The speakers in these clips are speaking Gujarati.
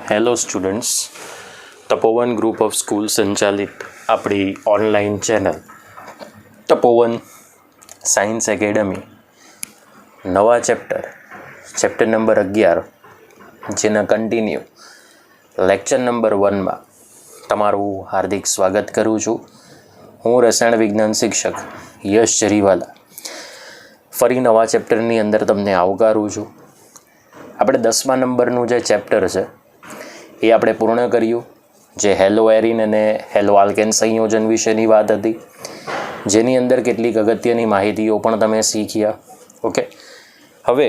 Hello students, Tapovan group of school સંચાલિત આપણી ઓનલાઈન ચેનલ તપોવન સાયન્સ એકેડમી નવા ચેપ્ટર નંબર 11 જેના કન્ટિન્યુ લેક્ચર નંબર 1માં તમારું હાર્દિક સ્વાગત કરું છું. હું રસાયણ વિજ્ઞાન શિક્ષક યશ જરીવાલા ફરી નવા ચેપ્ટરની અંદર તમને આવકારું છું. આપણે 10મા નંબરનું જે ચેપ્ટર છે એ આપણે પૂર્ણ કર્યું, જે હેલો એરિન અને હેલો આલ્કેન સંયોજન વિશેની વાત હતી, જેની અંદર કેટલીક અગત્યની માહિતીઓ પણ તમે શીખ્યા. ઓકે, હવે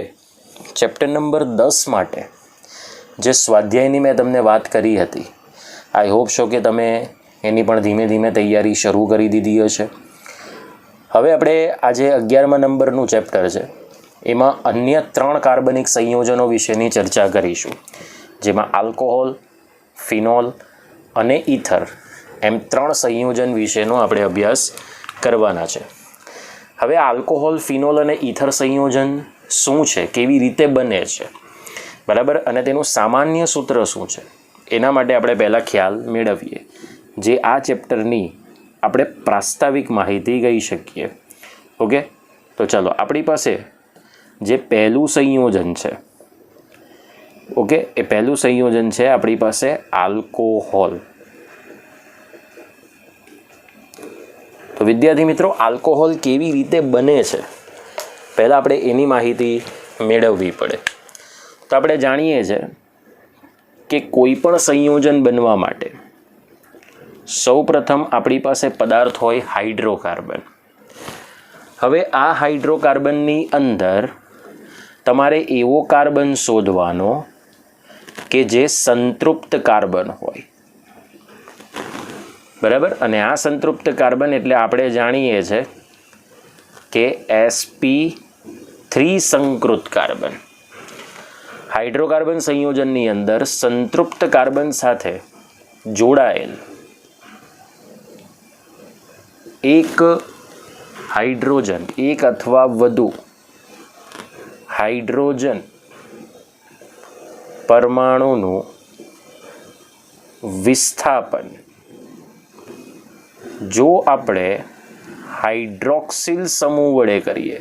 ચેપ્ટર નંબર 10 માટે જે સ્વાધ્યાયની મેં તમને વાત કરી હતી, આઈ હોપ છો કે તમે એની પણ ધીમે ધીમે તૈયારી શરૂ કરી દીધી હશે. હવે આપણે આજે 11મા નંબરનું ચેપ્ટર છે, એમાં અન્ય 3 કાર્બનિક સંયોજનો વિશેની ચર્ચા કરીશું, જેમાં આલ્કોહોલ, ફિનોલ અને ઇથર એમ 3 સંયોજન વિશેનો આપણે અભ્યાસ કરવાના છે. હવે આલ્કોહોલ, ફિનોલ અને ઇથર સંયોજન શું છે, કેવી રીતે બને છે, બરાબર, અને તેનું સામાન્ય સૂત્ર શું છે, એના માટે આપણે પહેલાં ખ્યાલ મેળવીએ, જે આ ચેપ્ટરની આપણે પ્રાસ્તાવિક માહિતી કહી શકીએ. ઓકે, તો ચાલો, આપણી પાસે જે પહેલું સંયોજન છે, ઓકે, એ પહેલું સંયોજન છે આપણી પાસે આલ્કોહોલ. તો વિદ્યાર્થી મિત્રો, આલ્કોહોલ કેવી રીતે બને છે, પહેલાં આપણે એની માહિતી મેળવવી પડે. તો આપણે જાણીએ છીએ કે કોઈ પણ સંયોજન બનવા માટે સૌપ્રથમ આપણી પાસે પદાર્થ હોય હાઇડ્રોકાર્બન. હવે આ હાઇડ્રોકાર્બનની અંદર તમારે એવો કાર્બન શોધવાનો કે જે સંતૃપ્ત કાર્બન હોય, બરાબર. અને આ સંતૃપ્ત કાર્બન એટલે આપણે જાણીએ છીએ કે sp3 સંકૃત કાર્બન. હાઇડ્રોકાર્બન સંયોજનની અંદર સંતૃપ્ત કાર્બન સાથે જોડાયેલ એક હાઇડ્રોજન, એક અથવા વધુ હાઇડ્રોજન પરમાણુનું વિસ્થાપન જો આપણે હાઇડ્રોક્સિલ સમૂહ વડે કરીએ,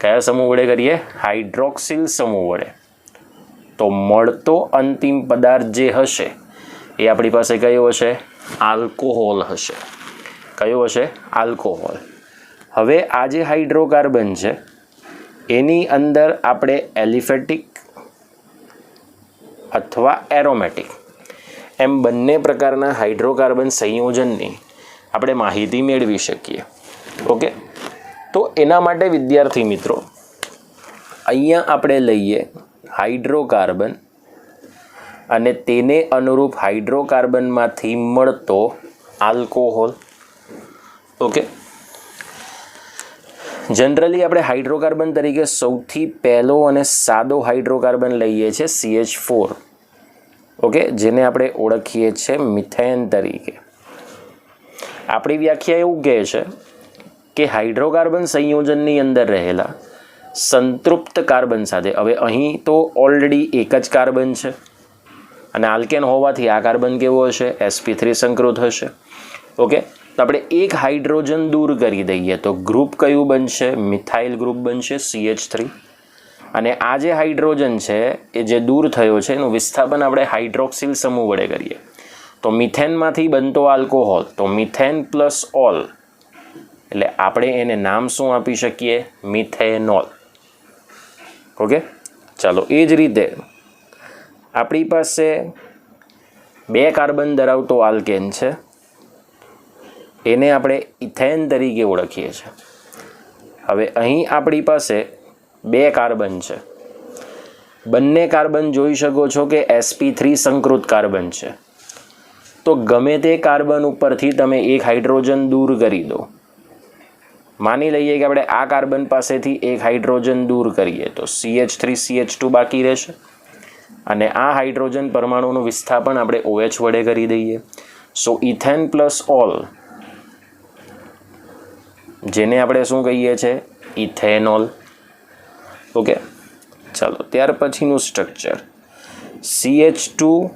કયા સમૂહ વડે કરીએ? હાઇડ્રોક્સિલ સમૂહ વડે, તો મળતો અંતિમ પદાર્થ જે હશે એ આપણી પાસે કયો હશે? આલ્કોહોલ હશે. કયો હશે? આલ્કોહોલ. હવે આ જે હાઇડ્રોકાર્બન છે એની અંદર આપણે એલિફેટિક અથવા એરોમેટિક એમ બંને પ્રકારના હાઇડ્રોકાર્બન સંયોજનની આપણે માહિતી મેળવી શકીએ. ઓકે, તો એના માટે વિદ્યાર્થી મિત્રો, અહીંયા આપણે લઈએ હાઇડ્રોકાર્બન અને તેને અનુરૂપ હાઇડ્રોકાર્બનમાંથી મળતો આલ્કોહોલ. ઓકે, જનરલી આપણે હાઇડ્રોકાર્બન તરીકે સૌથી પહેલો અને સાદો હાઇડ્રોકાર્બન લઈએ છીએ CH4. ઓકે, જેને આપણે ઓળખીએ છીએ મિથેન તરીકે. આપણી વ્યાખ્યા એવું કહે છે કે હાઇડ્રોકાર્બન સંયોજનની અંદર રહેલા સંતૃપ્ત કાર્બન સાથે, હવે અહીં તો ઓલરેડી એક જ કાર્બન છે અને આલ્કેન હોવાથી આ કાર્બન કેવો હશે? sp3 સંકૃત હશે. ઓકે, તો આપણે એક હાઇડ્રોજન દૂર કરી દઈએ તો ગ્રુપ કયું બનશે? મિથાઇલ ગ્રુપ બનશે, CH3. અને આ જે હાઇડ્રોજન છે એ જે દૂર થયો છે એનું વિસ્થાપન આપણે હાઇડ્રોક્સિલ સમૂહ વડે કરીએ તો મિથેનમાંથી બનતો આલ્કોહોલ, તો મિથેન પ્લસ ઓલ, એટલે આપણે એને નામ શું આપી શકીએ? મિથેનોલ. ઓકે, ચાલો, એ જ રીતે આપણી પાસે 2 કાર્બન ધરાવતો આલ્કેન છે, એને આપણે ઇથેન તરીકે ઓળખીએ છીએ. હવે અહીં આપણી પાસે 2 કાર્બન છે, બંને કાર્બન જોઈ શકો છો કે sp3 સંકૃત કાર્બન છે. તો ગમે તે કાર્બન ઉપરથી તમે એક હાઇડ્રોજન દૂર કરી દો. માની લઈએ કે આપણે આ કાર્બન પાસેથી એક હાઇડ્રોજન દૂર કરીએ તો CH3 CH2 બાકી રહેશે અને આ હાઇડ્રોજન પરમાણુનું વિસ્થાપન આપણે OH વડે કરી દઈએ. સો ઇથેન પ્લસ ઓલ, જેને આપણે શું કહીએ છીએ? ઇથેનોલ. ઓકે, ચાલો, ત્યાર પછીનું structure CH2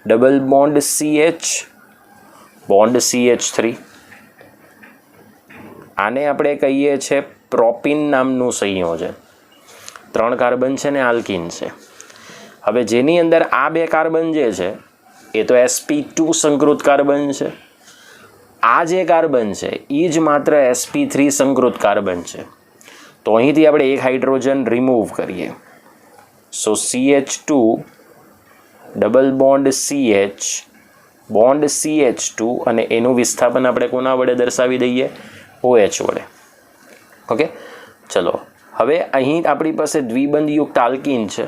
double bond CH bond CH3. આને આપણે કહીએ છીએ પ્રોપિન નામનું સંયોજન. 3 કાર્બન છે ને આલ્કીન છે. હવે જેની અંદર આ 2 કાર્બન જે છે એ તો sp2 સંકૃત કાર્બન છે. આ જે કાર્બન છે એ જ માત્ર sp3 સંકૃત કાર્બન છે. તો અહીંથી આપણે એક હાઇડ્રોજન રિમૂવ કરીએ. સો CH2 double bond CH bond CH2 અને એનું વિસ્થાપન આપણે કોના વડે દર્શાવી દઈએ? OH વડે. ઓકે, ચલો હવે અહીં આપણી પાસે દ્વિબંધયુક્ત આલ્કીન છે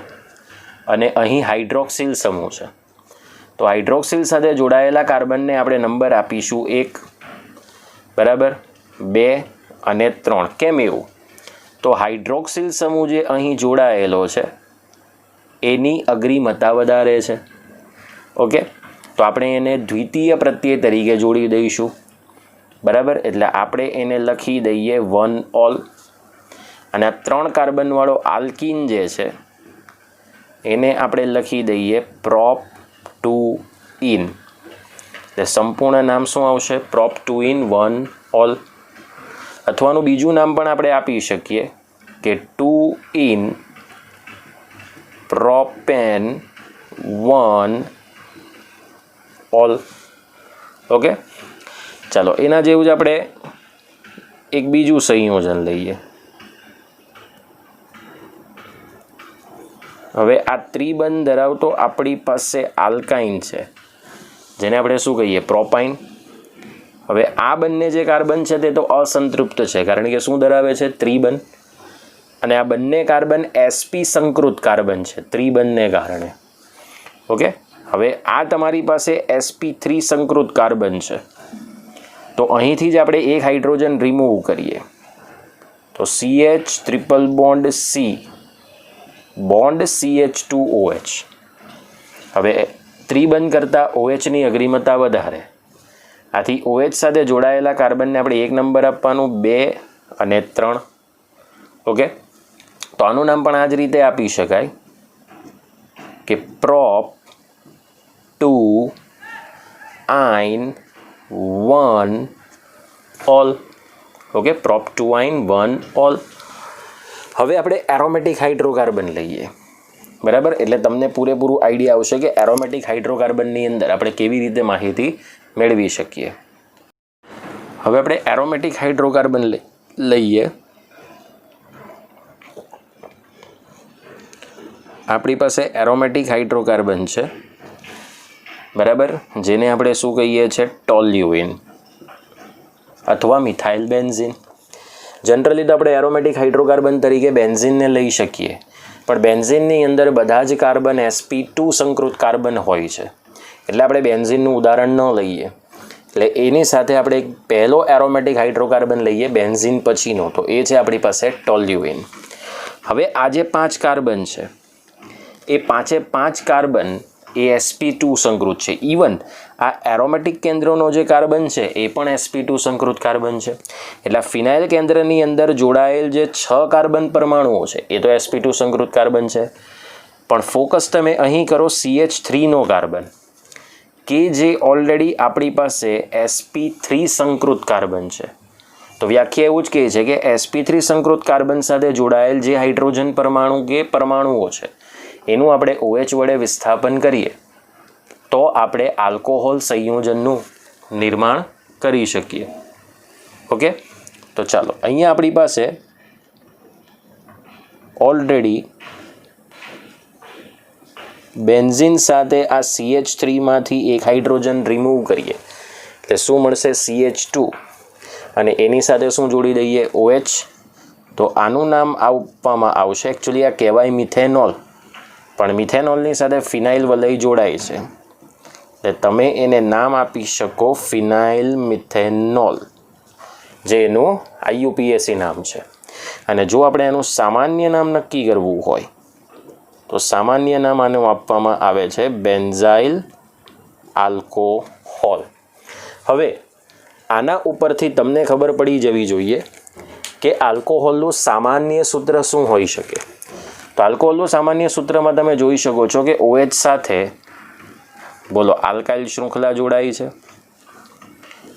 અને અહીં હાઇડ્રોક્સિલ સમૂહ છે. તો હાઇડ્રોક્સિલ સાથે જોડાયેલા કાર્બનને આપણે નંબર આપીશું 1, બરાબર, 2 અને 3. કેમ એવું? તો હાઇડ્રોક્સિલ સમૂહ જે અહીં જોડાયેલો છે એની અગ્રિમતા વધારે છે. ઓકે, તો આપણે એને દ્વિતીય પ્રત્યય તરીકે જોડી દઈશું, બરાબર. એટલે આપણે એને લખી દઈએ 1 ઓલ. અને આ 3 કાર્બનવાળો આલ્કીન જે છે એને આપણે લખી દઈએ prop 2 in. એટલે સંપૂર્ણ નામ શું આવશે? prop 2 in 1 all. અથવાનું બીજું નામ પણ આપણે આપી શકીએ કે 2 in પ્રોપેન 1 ઓલ. ઓકે, ચાલો એના જેવું જ આપણે એક બીજું સંયોજન લઈએ. હવે આ ત્રિબંધ ધરાવતો આપણી પાસે આલ્કાઇન છે જેને આપણે શું કહીએ? પ્રોપાઇન. હવે આ બંને જે કાર્બન છે તે તો અસંતૃપ્ત છે કારણ કે શું ધરાવે છે? ત્રિબંધ. અને આ બંને કાર્બન sp સંકૃત કાર્બન છે ત્રિબંધને કારણે. ઓકે, હવે આ તમારી પાસે sp3 સંકૃત કાર્બન છે. તો અહીંથી જ આપણે એક હાઇડ્રોજન રિમૂવ કરીએ. તો CH triple bond C bond CH2OH. હવે ત્રિબંધ કરતાં OHની અગ્રિમતા વધારે. આથી OH સાથે જોડાયેલા કાર્બનને આપણે 1 નંબર આપવાનું, 2 અને 3. ઓકે, તો આનું નામ પણ આ જ રીતે આપી શકાય કે prop 2 in 1 all. Okay, prop 2 in 1 all. હવે આપણે એરોમેટિક હાઇડ્રોકાર્બન લઈએ, બરાબર. એટલે તમને પૂરેપૂરું આઈડિયા આવશે કે એરોમેટિક હાઇડ્રોકાર્બનની અંદર આપણે કેવી રીતે માહિતી મેળવી શકીએ. હવે આપણે એરોમેટિક હાઇડ્રોકાર્બન લઈએ. આપણી પાસે એરોમેટિક હાઇડ્રોકાર્બન છે, બરાબર, જેને આપણે શું કહીએ છીએ? ટોલ્યુઇન અથવા મિથાઇલ બેન્ઝીન. જનરલી તો આપણે એરોમેટિક હાઇડ્રોકાર્બન તરીકે બેન્ઝીનને લઈ શકીએ, પણ બેન્ઝીનની અંદર બધા જ કાર્બન sp2 સંકૃત કાર્બન હોય છે એટલે આપણે બેન્ઝીનનું ઉદાહરણ ન લઈએ. એટલે એની સાથે આપણે એક પહેલો એરોમેટિક હાઇડ્રોકાર્બન લઈએ બેન્ઝીન પછીનો, તો એ છે આપણી પાસે ટોલ્યુઇન. હવે આ જે 5 કાર્બન છે એ 5 કાર્બન એ sp2 સંકૃત છે. ઇવન આ એરોમેટિક કેન્દ્રનો જે કાર્બન છે એ પણ sp2 સંકૃત કાર્બન છે. એટલે ફિનાઇલ કેન્દ્રની અંદર જોડાયેલ જે 6 કાર્બન પરમાણુઓ છે એ તો sp2 સંકૃત કાર્બન છે. પણ ફોકસ તમે અહીં કરો CH3નો કાર્બન કે જે ઓલરેડી આપણી પાસે sp3 સંકૃત કાર્બન છે. તો વ્યાખ્યા એવું જ કહે છે કે sp3 સંકૃત કાર્બન સાથે જોડાયેલ જે હાઇડ્રોજન પરમાણુ કે પરમાણુઓ છે એનું આપણે OH વડે વિસ્થાપન કરીએ તો આપણે આલ્કોહોલ સંયોજનનું નિર્માણ કરી શકીએ. ઓકે, તો ચાલો અહીંયા આપણી પાસે ઓલરેડી બેન્ઝીન સાથે આ CH3માંથી એક હાઇડ્રોજન રિમૂવ કરીએ એટલે શું મળશે? CH2 અને એની સાથે શું જોડી દઈએ? OH. તો આનું નામ આપવામાં આવશે, એકચ્યુઅલી આ કહેવાય મિથેનોલ, પણ મિથેનોલની સાથે ફિનાઇલ વલય જોડાય છે એટલે તમે એને નામ આપી શકો ફિનાઇલ મિથેનોલ, જે એનું IUPAC નામ છે. અને જો આપણે એનું સામાન્ય નામ નક્કી કરવું હોય તો સામાન્ય નામ આનું આપવામાં આવે છે બેન્ઝાઇલ આલ્કોહોલ. હવે આના ઉપરથી તમને ખબર પડી જવી જોઈએ કે આલ્કોહોલનું સામાન્ય સૂત્ર શું હોઈ શકે. તો આલ્કોહોલનું સામાન્ય સૂત્રમાં તમે જોઈ શકો છો કે OH સાથે બોલો આલ્કાઇલ શૃંખલા જોડાઈ છે,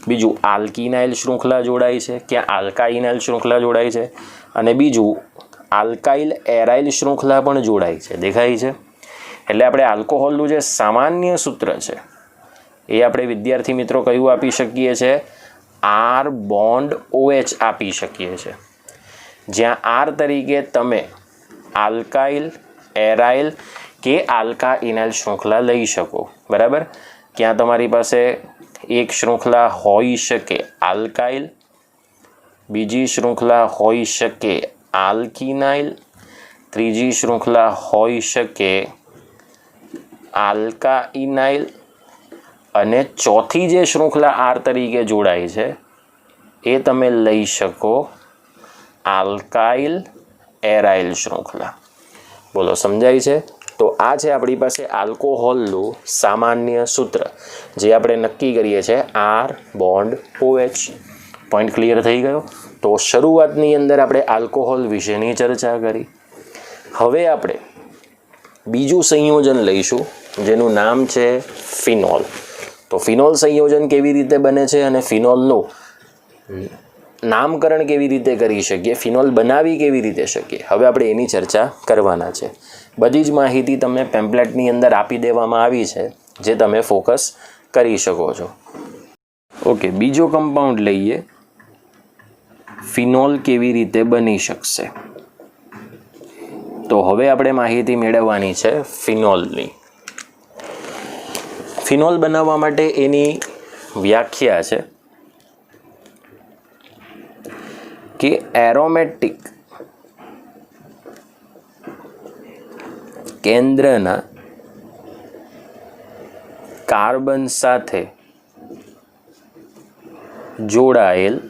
બીજું આલ્કિનાઇલ શૃંખલા જોડાઈ છે, ક્યાં આલ્કાઇનાઇલ શૃંખલા જોડાઈ છે, અને બીજું આલ્કાઇલ એરાઇલ શૃંખલા પણ જોડાઈ છે. દેખાય છે? એટલે આપણે આલ્કોહોલનું જે સામાન્ય સૂત્ર છે એ આપણે વિદ્યાર્થી મિત્રો કયું આપી શકીએ છીએ? R બોન્ડ OH આપી શકીએ છીએ. જ્યાં R તરીકે તમે આલ્કાઇલ એરાઇલ કે આલ્કાઇનાઇલ શૃંખલા લઈ શકો. બરાબર? ક્યાં તમારી પાસે એક શૃંખલા હોઈ શકે આલ્કાઇલ, બીજી શૃંખલા હોઈ શકે આલ્કિનાઇલ, ત્રીજી શૃંખલા હોઈ શકે આલ્કાઇનાઇલ, અને ચોથી જે શૃંખલા R તરીકે જોડાય છે એ તમે લઈ શકો આલ્કાઇલ એરાઇલ શૃંખલા. બોલો સમજાય છે? તો આ છે આપણી પાસે આલ્કોહોલનું સામાન્ય સૂત્ર જે આપણે નક્કી કરીએ છીએ R bond OH. Point clear થઈ ગયો? તો શરૂઆતની અંદર આપણે આલ્કોહોલ વિશેની ચર્ચા કરી. હવે આપણે બીજું સંયોજન લઈશું જેનું નામ છે ફિનોલ. તો ફિનોલ સંયોજન કેવી રીતે બને છે અને ફિનોલનું નામકરણ કેવી રીતે કરી શકીએ, ફિનોલ બનાવી કેવી રીતે શકીએ, હવે આપણે એની ચર્ચા કરવાના છે. બધી જ માહિતી તમને પેમ્પલેટની અંદર આપી દેવામાં આવી છે જે તમે ફોકસ કરી શકો છો. ઓકે, બીજો કમ્પાઉન્ડ લઈએ, ફિનોલ કેવી રીતે બની શકશે. તો હવે આપણે માહિતી મેળવવાની છે ફિનોલની. ફિનોલ બનાવવા માટે એની વ્યાખ્યા છે કે એરોમેટિક કેન્દ્રના કાર્બન સાથે જોડાયેલ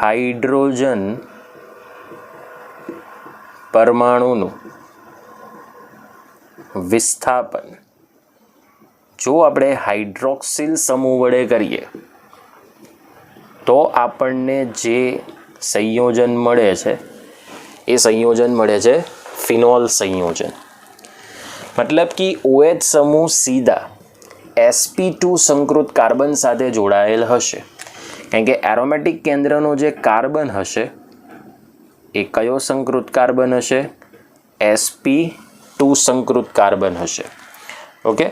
હાઇડ્રોજન પરમાણુનું વિસ્થાપન જો આપણે હાઇડ્રોક્સિલ સમૂહ વડે કરીએ તો આપણને જે સંયોજન મળે છે એ સંયોજન મળે છે ફિનોલ સંયોજન. મતલબ કે OH સમૂહ સીધા sp2 સંકૃત કાર્બન સાથે જોડાયેલ હશે, કારણ કે એરોમેટિક કેન્દ્રનો જે કાર્બન હશે એ કયો સંકૃત કાર્બન હશે? sp2 સંકૃત કાર્બન હશે. ઓકે,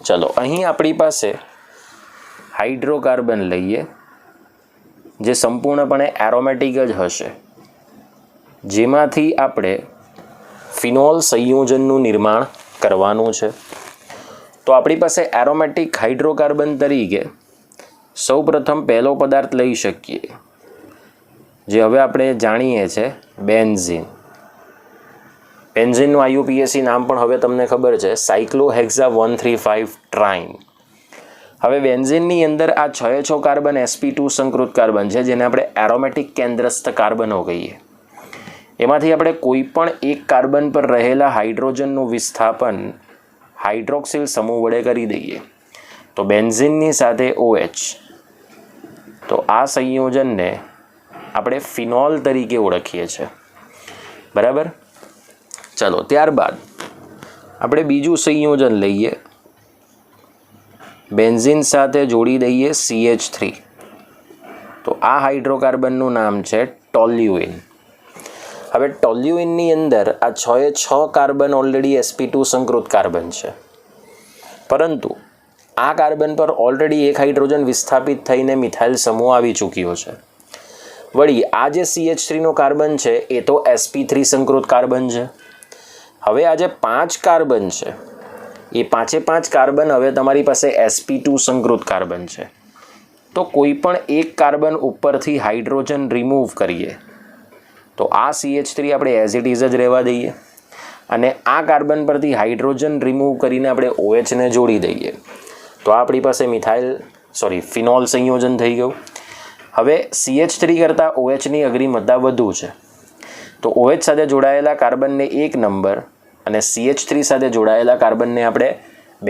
ચલો અહીં આપણી પાસે હાઇડ્રોકાર્બન લઈએ જે સંપૂર્ણપણે એરોમેટિક જ હશે, જેમાંથી આપણે ફિનોલ સંયોજનનું નિર્માણ કરવાનું છે. તો આપણી પાસે એરોમેટિક હાઇડ્રોકાર્બન તરીકે સૌપ્રથમ પહેલો પદાર્થ લઈ શકીએ જે હવે આપણે જાણીએ છીએ બેન્ઝીન. બેન્ઝીનનું IUPAC નામ પણ હવે તમને ખબર છે, સાયક્લોહેક્ઝા 135 ટ્રાઇન. હવે બેન્ઝીનની અંદર આ 6 કાર્બન sp2 સંકૃત કાર્બન છે જેને આપણે એરોમેટિક કેન્દ્રસ્થ કાર્બનો કહીએ. એમાંથી આપણે કોઈ પણ એક કાર્બન પર રહેલા હાઇડ્રોજનનું વિસ્થાપન હાઇડ્રોક્સિલ સમૂહ વડે કરી દઈએ તો બેન્ઝીનની સાથે OH. તો આ સંયોજનને આપણે ફિનોલ તરીકે ઓળખીએ છીએ. બરાબર? ચલો ત્યારબાદ આપણે બીજું સંયોજન લઈએ, બેન્ઝીન સાથે જોડી દઈએ CH3. તો આ હાઇડ્રોકાર્બનનું નામ છે ટોલ્યુઇન. હવે ટોલ્યુઇનની અંદર આ 6 કાર્બન ઓલરેડી sp2 સંકૃત કાર્બન છે, પરંતુ આ કાર્બન પર ઓલરેડી એક હાઇડ્રોજન વિસ્થાપિત થઈને મિથાઇલ સમૂહ આવી ચૂક્યો છે. વળી આ જે CH3નો કાર્બન છે એ તો sp3 સંકૃત કાર્બન છે. હવે આ જે 5 કાર્બન છે એ 5 કાર્બન હવે તમારી પાસે sp2 સંકૃત કાર્બન છે. તો કોઈ પણ એક કાર્બન ઉપરથી હાઇડ્રોજન રિમૂવ કરીએ તો આ CH3 આપણે એઝ ઇટ ઇઝ જ રહેવા દઈએ અને આ કાર્બન પરથી હાઇડ્રોજન રિમૂવ કરીને આપણે OHને જોડી દઈએ તો આપણી પાસે ફિનોલ સંયોજન થઈ ગયું. હવે CH3 કરતાં OHની અગ્રિમતા વધુ છે તો OH સાથે જોડાયેલા કાર્બનને 1 નંબર અને CH3 સાથે જોડાયેલા કાર્બનને આપણે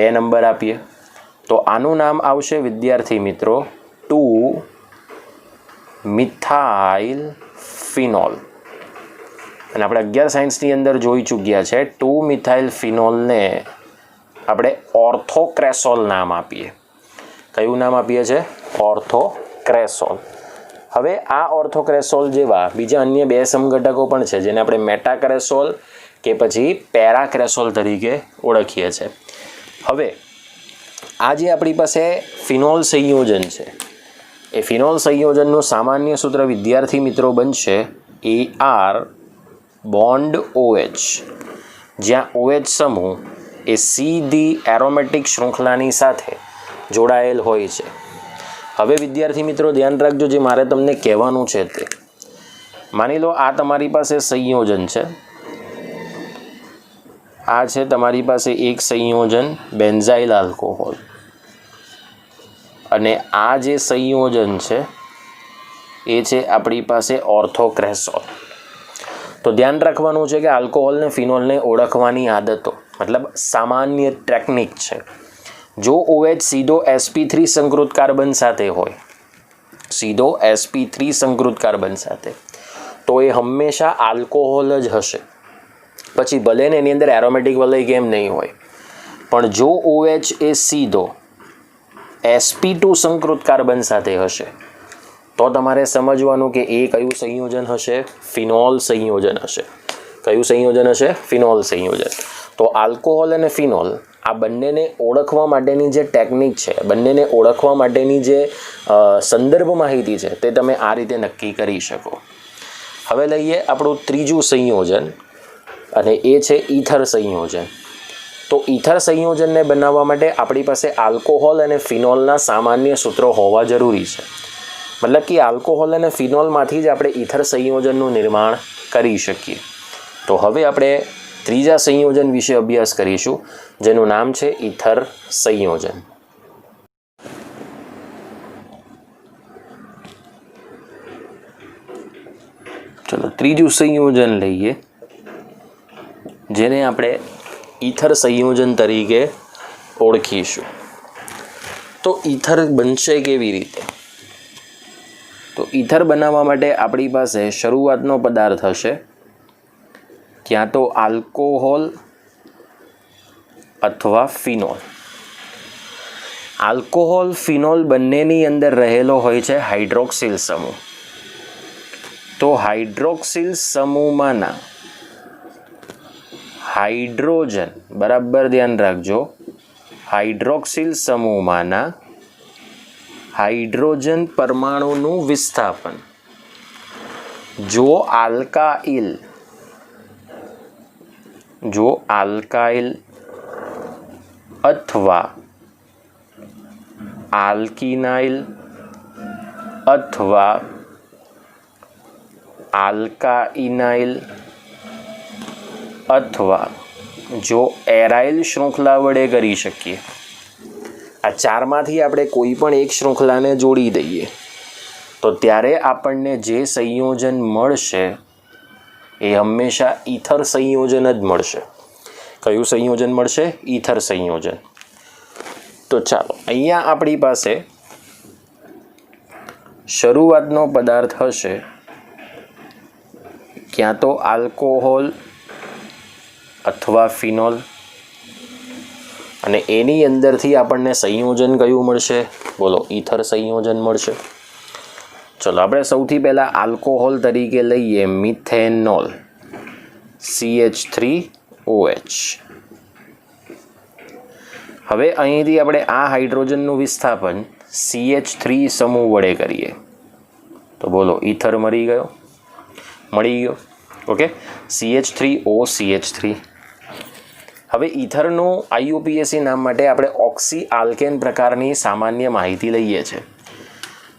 2 નંબર આપીએ તો આનું નામ આવશે વિદ્યાર્થી મિત્રો 2 મિથાઇલ ફિનોલ. અને આપણે 11 સાયન્સની અંદર જોઈ ચૂક્યા છે 2 મિથાઇલ ફિનોલને આપણે ઓર્થોક્રેસોલ નામ આપીએ. કયું નામ આપીએ છે? ઓર્થોક્રેસોલ. હવે આ ઓર્થોક્રેસોલ જેવા બીજા અન્ય 2 સમઘટકો પણ છે જેને આપણે મેટાક્રેસોલ કે પછી પેરાક્રેસોલ તરીકે ઓળખીએ છીએ. હવે આ જે આપણી પાસે ફિનોલ સંયોજન છે એ ફિનોલ સંયોજનનું સામાન્ય સૂત્ર વિદ્યાર્થી મિત્રો બનશે AR બોન્ડ OH, જ્યાં OH સમૂહ એ સીધી એરોમેટિક શૃંખલાની સાથે જોડાયેલ હોય છે. હવે વિદ્યાર્થી મિત્રો ધ્યાન રાખજો, જે મારે તમને કહેવાનું છે તે માની લો આ તમારી પાસે સંયોજન છે, આ છે તમારી પાસે એક સંયોજન બેન્ઝાઇલ આલ્કોહોલ, અને આ જે સંયોજન છે એ છે આપણી પાસે ઓર્થોક્રેસોલ. તો ધ્યાન રાખવાનું છે કે આલ્કોહોલ ને ફિનોલને ઓળખવાની આદતો મતલબ સામાન્ય ટેકનિક છે. જો OH સીધો sp3 સંકૃત કાર્બન સાથે હોય, સીધો sp3 સંકૃત કાર્બન સાથે, તો એ હંમેશા આલ્કોહોલ જ હશે. પછી ભલે ને એની અંદર એરોમેટિક વલય કેમ નહીં હોય, પણ જો OH એ સીધો sp2 સંકૃત કાર્બન સાથે હશે તો તમારે સમજવાનું કે એ કયું સંયોજન હશે? ફિનોલ સંયોજન હશે. કયું સંયોજન હશે? ફિનોલ સંયોજન. તો આલ્કોહોલ અને ફિનોલ આ બંનેને ઓળખવા માટેની જે ટેકનિક છે, બંનેને ઓળખવા માટેની જે સંદર્ભ માહિતી છે તે તમે આ રીતે નક્કી કરી શકો. હવે લઈએ આપણું ત્રીજું સંયોજન, અને એ છે ઈથર સંયોજન. તો ઈથર સંયોજનને બનાવવા માટે આપણી પાસે આલ્કોહોલ અને ફિનોલના સામાન્ય સૂત્રો હોવા જરૂરી છે. મતલબ કે આલ્કોહોલ અને ફિનોલમાંથી જ આપણે ઈથર સંયોજનનું નિર્માણ કરી શકીએ. તો હવે આપણે ત્રીજા સંયોજન વિશે અભ્યાસ કરીશું, જેનું નામ છે ઈથર સંયોજન. ચલો ત્રીજું સંયોજન લઈએ, જેને આપણે ઈથર સંયોજન તરીકે ઓળખીશું. તો ઈથર બનશે કેવી રીતે? તો ઈથર બનાવવા માટે આપણી પાસે શરૂઆતનો પદાર્થ હશે ક્યાં તો આલ્કોહોલ અથવા ફિનોલ. આલ્કોહોલ ફિનોલ બંનેની અંદર રહેલો હોય છે હાઇડ્રોક્સિલ સમૂહ. તો હાઇડ્રોક્સિલ સમૂહમાંના હાઇડ્રોજન, બરાબર ધ્યાન રાખજો, હાઇડ્રોક્સિલ સમૂહમાંના હાઇડ્રોજન પરમાણુનું વિસ્થાપન જો આલ્કાઇલ અથવા આલ્કિનાઇલ અથવા આલ્કાઇનાઇલ અથવા જો એરાઇલ શૃંખલા વડે કરી શકીએ, આ ચારમાંથી આપણે કોઈ પણ એક શૃંખલાને જોડી દઈએ તો ત્યારે આપણને જે સંયોજન મળશે એ હંમેશા ઈથર સંયોજન જ મળશે. કયું સંયોજન મળશે? ઈથર સંયોજન. તો ચાલો અહીંયા આપણી પાસે શરૂઆતનો પદાર્થ હશે ક્યાં તો આલ્કોહોલ અથવા ફિનોલ, અને એની અંદરથી આપણને સંયોજન કયું મળશે? બોલો, ઈથર સંયોજન મળશે. ચલો આપણે સૌથી પહેલાં આલ્કોહોલ તરીકે લઈએ મિથેનોલ, CH3OH. હવે અહીંથી આપણે આ હાઇડ્રોજનનું વિસ્થાપન CH3 સમૂહ વડે કરીએ તો બોલો ઈથર મળી ગયો. Okay, CH3OCH3. હવે ઈથરનું IUPAC નામ માટે આપણે ઓક્સી આલ્કેન પ્રકારની સામાન્ય માહિતી લઈએ છીએ.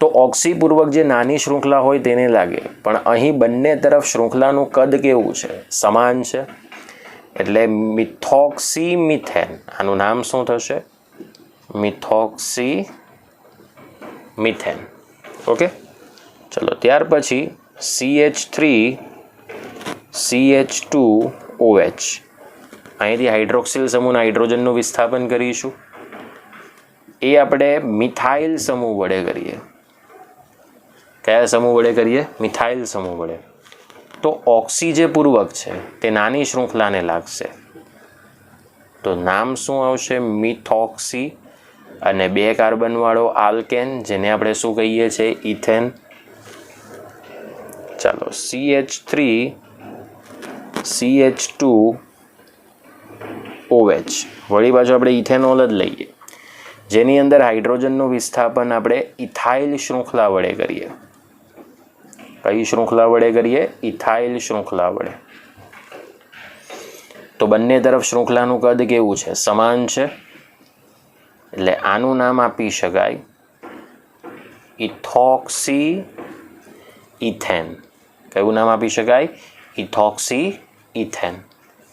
તો ઓક્સીપૂર્વક જે નાની શૃંખલા હોય તેને લાગે, પણ અહીં બંને તરફ શૃંખલાનું કદ કેવું છે? સમાન છે. એટલે મિથોક્સી મિથેન, આનું નામ શું થશે? Methoxy methane. ઓકે, ચલો ત્યાર પછી CH3CH2OH. અહીંથી હાઇડ્રોક્સિલ સમૂહના હાઇડ્રોજનનું વિસ્થાપન કરીશું. એ આપણે મિથાઇલ સમૂહ વડે કરીએ. કયા સમૂહ વડે કરીએ? મિથાઇલ સમૂહ વડે. તો ઓક્સી જે પૂર્વક છે તે નાની શૃંખલાને લાગશે, તો નામ શું આવશે? મિથોક્સી. અને 2 કાર્બનવાળો આલ્કેન જેને આપણે શું કહીએ છીએ? ઇથેન. ચાલો CH3 CH2 OH, વળી પાછું આપણે ઇથેનોલ જ લઈએ, જેની અંદર હાઇડ્રોજનનું વિસ્થાપન આપણે ઇથાઇલ શૃંખલા વડે કરીએ. કઈ શૃંખલા વડે કરીએ? ઇથાઇલ શૃંખલા વડે. તો બંને તરફ શૃંખલાનું કદ કેવું છે? સમાન છે. એટલે આનું નામ આપી શકાય ઇથોક્સી ઇથેન. કયું નામ આપી શકાય? Ethoxy ethane.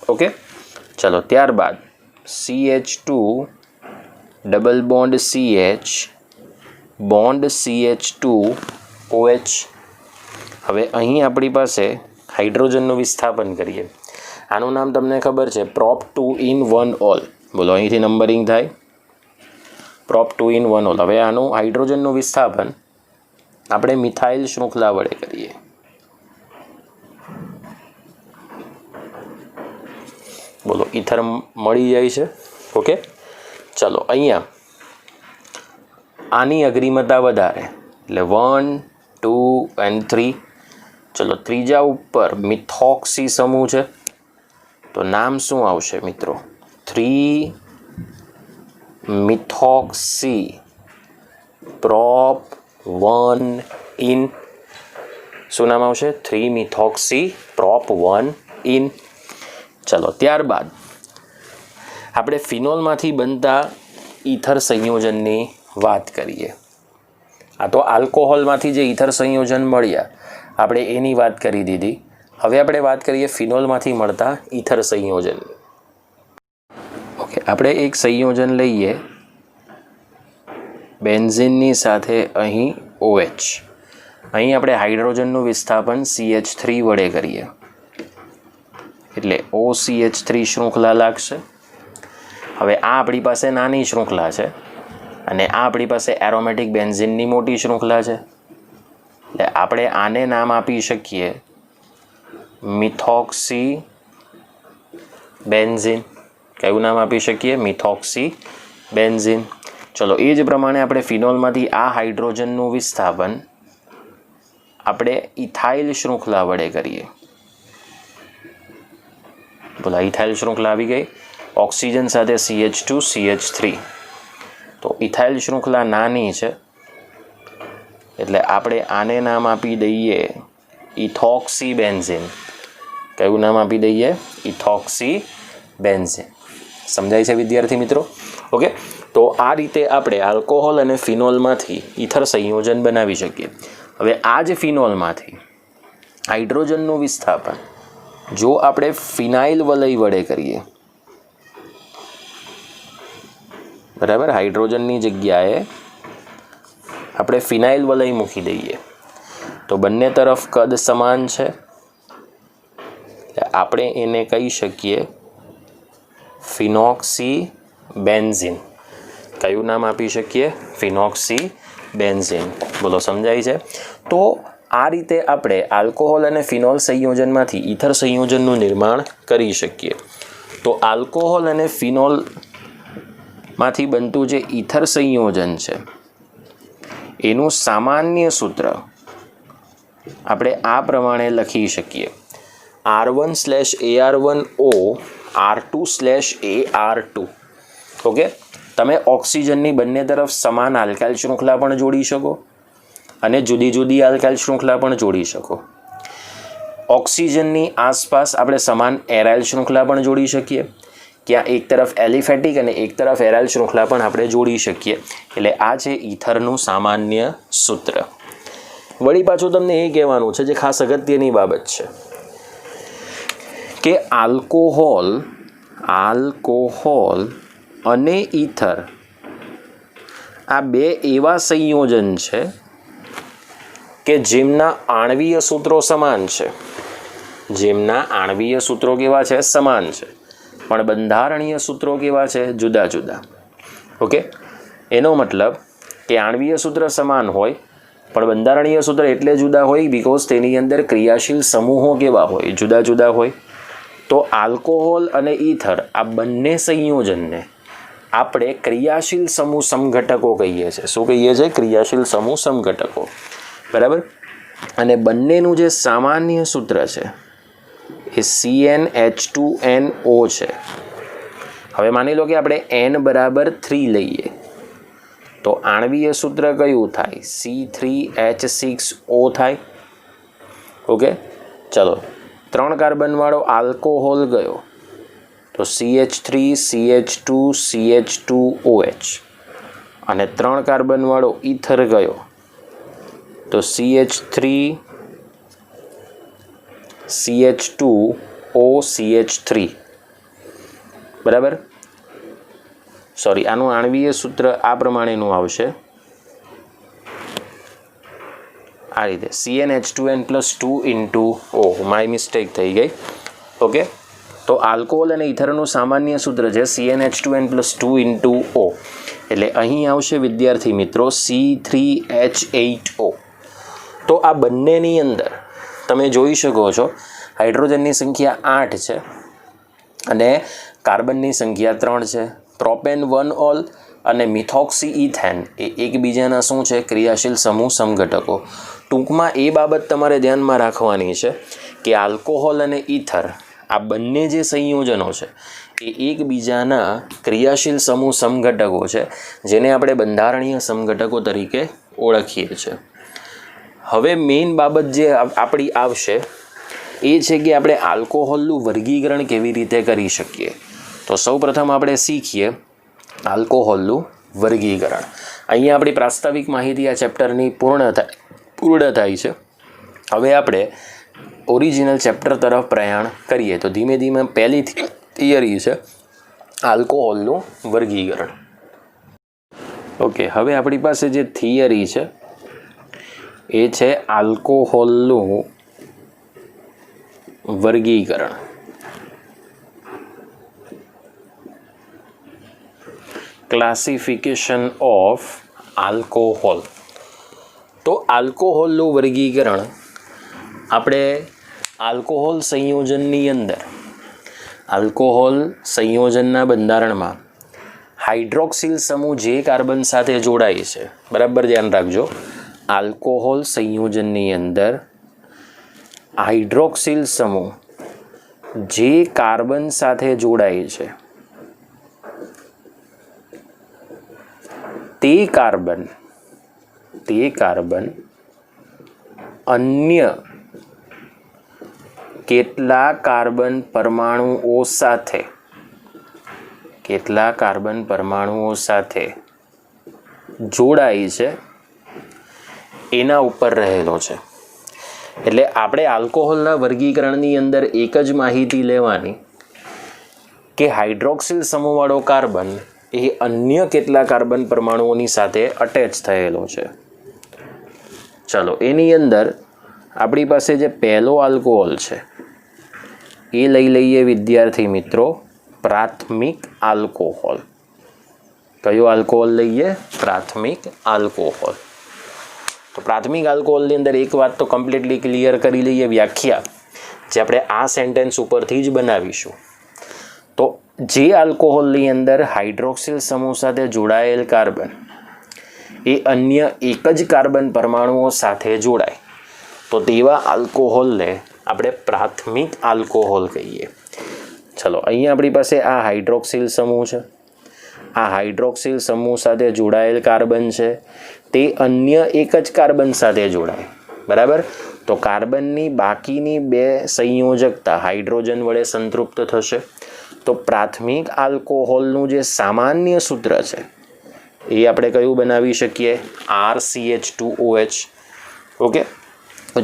ઓકે, ચલો ત્યારબાદ CH2 double bond CH bond CH2 OH. હવે અહીં આપણી પાસે હાઇડ્રોજનનું વિસ્થાપન કરીએ. આનું નામ તમને ખબર છે, પ્રોપ 2 in 1 ઓલ. બોલો, અહીંથી નંબરિંગ થાય. Prop 2 in 1 all. હવે આનું હાઇડ્રોજનનું વિસ્થાપન આપણે મિથાઇલ શૃંખલા વડે કરીએ. બોલો, ઇથર મળી જાય છે. ઓકે, ચલો અહીંયા આની અગ્રિમતા વધારે, એટલે 1 2 and 3. ચલો ત્રીજા ઉપર મિથોક્સી સમૂહ છે, તો નામ શું આવશે મિત્રો? 3 મિથોક્સી પ્રોપ 1 in. શું નામ આવશે? 3 મિથોક્સી પ્રોપ 1 in. ચલો ત્યારબાદ આપણે ફિનોલમાંથી બનતા ઈથર સંયોજનની વાત કરીએ. આ તો આલ્કોહોલમાંથી જે ઈથર સંયોજન મળ્યા આપણે એની વાત કરી દીધી. હવે આપણે વાત કરીએ ફિનોલમાંથી મળતા ઈથર સંયોજનની. ઓકે, આપણે એક સંયોજન લઈએ બેન્ઝીનની સાથે અહીં OH. અહીં આપણે હાઇડ્રોજનનું વિસ્થાપન CH3 વડે કરીએ, એટલે OCH3 શૃંખલા લાગશે. હવે આ આપણી પાસે નાની શૃંખલા છે અને આ આપણી પાસે એરોમેટિક બેન્ઝીનની મોટી શૃંખલા છે, એટલે આપણે આને નામ આપી શકીએ મિથોક્સી બેન્ઝીન. કયું નામ આપી શકીએ? Methoxy benzene. ચલો એ જ પ્રમાણે આપણે ફિનોલમાંથી આ હાઇડ્રોજનનું વિસ્થાપન આપણે ઇથાઇલ શૃંખલા વડે કરીએ. બોલા, ઇથાઇલ શૃંખલા આવી ગઈ. ઓક્સિજન સાથે CH2 CH3. તો ઇથાઇલ શૃંખલા નાની છે, એટલે આપણે આને નામ આપી દઈએ ઇથોક્સી બેન્ઝીન. કયું નામ આપી દઈએ? Ethoxy benzene. સમજાય છે વિદ્યાર્થી મિત્રો? ઓકે, તો આ રીતે આપણે આલ્કોહોલ અને ફિનોલમાંથી ઈથર સંયોજન બનાવી શકીએ. હવે આ જ ફિનોલમાંથી હાઇડ્રોજનનું વિસ્થાપન જો આપણે ફિનાઇલ વલય વડે કરીએ, બરાબર, હાઇડ્રોજનની જગ્યાએ આપણે ફિનાઇલ વલય મૂકી દઈએ, તો બંને તરફ કદ સમાન છે, આપણે એને કહી શકીએ ફિનોક્સી બેન્ઝીન. કયું નામ આપી શકીએ? ફિનોક્સી બેન્ઝીન. બોલો, સમજાય છે? તો આ રીતે આપણે આલ્કોહોલ અને ફિનોલ સંયોજનમાંથી ઈથર સંયોજનનું નિર્માણ કરી શકીએ. તો આલ્કોહોલ અને ફિનોલમાંથી બનતું જે ઈથર સંયોજન છે એનું સામાન્ય સૂત્ર આપણે આ પ્રમાણે લખી શકીએ: R1/AR1O R2/AR2. ઓકે, તમે ઓક્સિજનની બંને તરફ સમાન આલ્કાઇલ શૃંખલા પણ જોડી શકો અને જુદી જુદી આલ્કાઇલ શૃંખલા પણ જોડી શકો. ઓક્સિજનની આસપાસ આપણે સમાન એરાઇલ શૃંખલા પણ જોડી શકીએ. ક્યાં એક તરફ એલિફેટિક અને એક તરફ એરાઇલ શૃંખલા પણ આપણે જોડી શકીએ. એટલે આ છે ઈથરનું સામાન્ય સૂત્ર. વળી પાછું તમને એ કહેવાનું છે, જે ખાસ અગત્યની બાબત છે, કે આલ્કોહોલ અને ઈથર આ બે એવા સંયોજન છે કે જેમના આણ્વીય સૂત્રો સમાન છે. જેમના આણ્વીય સૂત્રો કેવા છે? સમાન છે, પણ બંધારણીય સૂત્રો કેવા છે? જુદા જુદા. ઓકે, એનો મતલબ કે આણ્વીય સૂત્ર સમાન હોય પણ બંધારણીય સૂત્ર એટલે જુદા હોય બિકોઝ તેની અંદર ક્રિયાશીલ સમૂહો કેવા હોય, જુદા જુદા હોય. તો આલ્કોહોલ અને ઈથર આ બંને સંયોજનને આપણે ક્રિયાશીલ સમૂહ સમઘટકો કહીએ છીએ. શું કહીએ છીએ? ક્રિયાશીલ સમૂહ સમઘટકો. બરાબર. અને બંનેનું જે સામાન્ય સૂત્ર છે એ CnH2nO છે. હવે માની લો કે આપણે n બરાબર 3 લઈએ તો આણ્વીય સૂત્ર કયું થાય? C3H6O થાય. ઓકે, ચલો 3 કાર્બનવાળો આલ્કોહોલ ગયો તો CH3CH2CH2OH અને 3 કાર્બનવાળો ઈથર ગયો તો CH3CH2OCH3. બરાબર. સોરી, આનું આણ્વીય સૂત્ર આ પ્રમાણેનું આવશે, આ રીતે CnH2n+2 into O. My mistake થઈ ગઈ. ઓકે, તો આલ્કોહોલ અને ઇથરનું સામાન્ય સૂત્ર છે CnH2n+2 ઇન્ટુ O. એટલે અહીં આવશે વિદ્યાર્થી મિત્રો C3H8O. તો આ બંનેની અંદર તમે જોઈ શકો છો હાઇડ્રોજનની સંખ્યા 8 છે અને કાર્બનની સંખ્યા 3 છે. પ્રોપેન 1 ઓલ અને મિથોક્સી ઇથેન એ એકબીજાના શું છે? ક્રિયાશીલ સમૂહ સમઘટકો. ટૂંકમાં એ બાબત તમારે ધ્યાનમાં રાખવાની છે કે આલ્કોહોલ અને ઇથર આ બંને જે સંયોજનો છે એ એકબીજાના ક્રિયાશીલ સમૂહ સમઘટકો છે, જેને આપણે બંધારણીય સમઘટકો તરીકે ઓળખીએ છીએ. હવે મેઇન બાબત જે આપણી આવશે એ છે કે આપણે આલ્કોહોલનું વર્ગીકરણ કેવી રીતે કરી શકીએ. તો સૌપ્રથમ આપણે શીખીએ આલ્કોહોલનું વર્ગીકરણ. અહીંયા આપણી પ્રાસ્તાવિક માહિતી આ ચેપ્ટરની પૂર્ણ થાય છે. હવે આપણે ઓરિજિનલ ચેપ્ટર તરફ પ્રયાણ કરીએ. તો ધીમે ધીમે પહેલી થિયરી છે આલ્કોહોલનું વર્ગીકરણ. ઓકે, હવે આપણી પાસે જે થિયરી છે એ છે આલ્કોહોલનું વર્ગીકરણ. Classification of alcohol. તો આલ્કોહોલનું વર્ગીકરણ આપણે આલ્કોહોલ સંયોજનની અંદર આલ્કોહોલ સંયોજનના બંધારણમાં હાઇડ્રોક્સિલ સમૂહ જે કાર્બન સાથે જોડાય છે, બરાબર ધ્યાન રાખજો, આલ્કોહોલ સંયોજનની અંદર હાઇડ્રોક્સિલ સમૂહ જે કાર્બન સાથે જોડાય છે તે કાર્બન અન્ય કેટલા કાર્બન પરમાણુઓ સાથે જોડાય છે એના ઉપર રહેલો છે. એટલે આપણે આલ્કોહોલના વર્ગીકરણની અંદર એક જ માહિતી લેવાની કે હાઇડ્રોક્સિલ સમૂહવાળો કાર્બન એ અન્ય કેટલા કાર્બન પરમાણુઓની સાથે અટેચ થયેલો છે. ચલો, એની અંદર આપણી પાસે જે પહેલો આલ્કોહોલ છે એ લઈ લઈએ વિદ્યાર્થી મિત્રો, પ્રાથમિક આલ્કોહોલ. કયો આલ્કોહોલ લઈએ? પ્રાથમિક આલ્કોહોલ. તો પ્રાથમિક આલ્કોહોલની અંદર એક વાત તો કમ્પ્લીટલી ક્લિયર કરી લઈએ, વ્યાખ્યા જે આપણે આ સેન્ટેન્સ ઉપરથી જ બનાવીશું. તો જે આલ્કોહોલની અંદર હાઇડ્રોક્સિલ સમૂહ સાથે જોડાયેલ કાર્બન એ અન્ય એક જ કાર્બન પરમાણુઓ સાથે જોડાય તો તેવા આલ્કોહોલને આપણે પ્રાથમિક આલ્કોહોલ કહીએ. ચલો, અહીંયા આપણી પાસે આ હાઇડ્રોક્સિલ સમૂહ છે. આ હાઇડ્રોક્સિલ સમૂહ સાથે જોડાયેલ કાર્બન છે તે અન્ય એક જ કાર્બન સાથે જોડાય, બરાબર. તો કાર્બનની બાકીની 2 સંયોજકતા હાઇડ્રોજન વડે સંતૃપ્ત થશે. તો પ્રાથમિક આલ્કોહોલનું જે સામાન્ય સૂત્ર છે એ આપણે કયું બનાવી શકીએ? RCH2OH. ઓકે,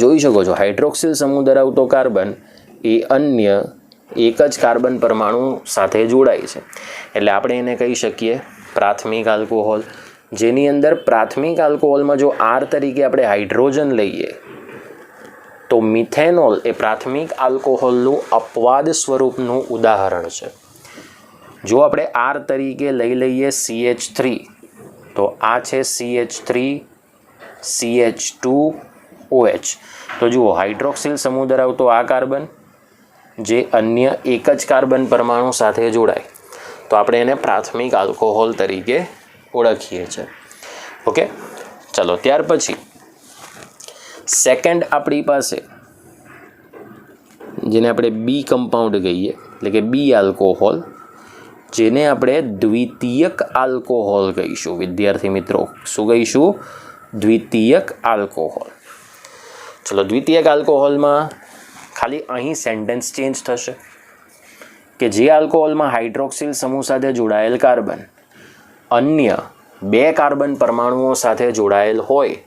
જોઈ શકો છો હાઇડ્રોક્સિલ સમૂહ ધરાવતો કાર્બન એ અન્ય એક જ કાર્બન પરમાણુ સાથે જોડાય છે એટલે આપણે એને કહી શકીએ પ્રાથમિક આલ્કોહોલ. જેની અંદર પ્રાથમિક આલ્કોહોલમાં જો R તરીકે આપણે હાઇડ્રોજન લઈએ તો મિથેનોલ એ પ્રાથમિક આલ્કોહોલનું અપવાદ સ્વરૂપનું ઉદાહરણ છે. જો આપણે R તરીકે લઈ લઈએ CH3 તો આ છે CH3 CH2OH. તો જુઓ હાઇડ્રોક્સિલ સમૂહ ધરાવતો આ કાર્બન જે અન્ય એક જ કાર્બન પરમાણુ સાથે જોડાય તો આપણે એને પ્રાથમિક આલ્કોહોલ તરીકે ઓળખીએ છીએ. ઓકે, ચલો ત્યાર પછી સેકન્ડ આપણી પાસે જેને આપણે બી કમ્પાઉન્ડ કહીએ એટલે કે બી આલ્કોહોલ, જેને આપણે દ્વિતીયક આલ્કોહોલ કહીશું. વિદ્યાર્થી મિત્રો, શું કહીશું? દ્વિતીયક આલ્કોહોલ. ચલો, દ્વિતીયક આલ્કોહોલમાં ખાલી અહીં સેન્ટેન્સ ચેન્જ થશે કે જે આલ્કોહોલમાં હાઇડ્રોક્સિલ સમૂહ સાથે જોડાયેલ કાર્બન અન્ય 2 કાર્બન પરમાણુઓ સાથે જોડાયેલ હોય